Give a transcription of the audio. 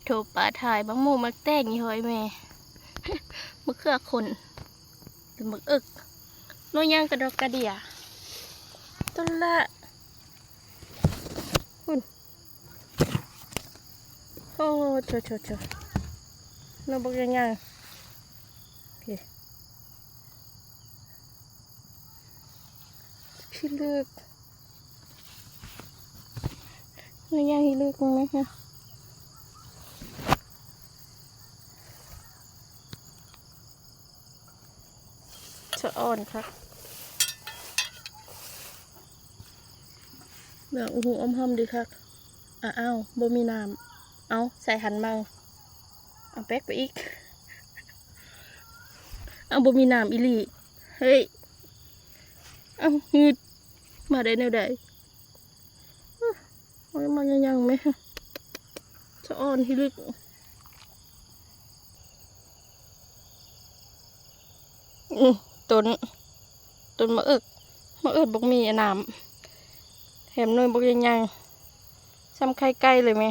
โถปลาถ่ายบางโมมักแตงยี่ห้อยแม่ มะเขือคนหรือมะอึกโนย่างกระดอกกระเดียต้นละหุ่นโอ้โชเราบอกยังไงโอเคพี่เลือกโนย่างพี่เลือกไหมคะจะอ่อนครับเดี๋ยวหูอ้อมๆดีครับอ้าวบ่มีน้ำเอาใส่หันมาเอาแป๊กไปอีกเอาบ่มีน้ำอีหลีเฮ้ยเอาหืดมาได้แนวใดเอามายังไหมจะอ่อนที่ลึกต้นมะอึกบ่มีน้ำแถมหน่วยบ่ยังซ้ำไข่ไก่เลยไหม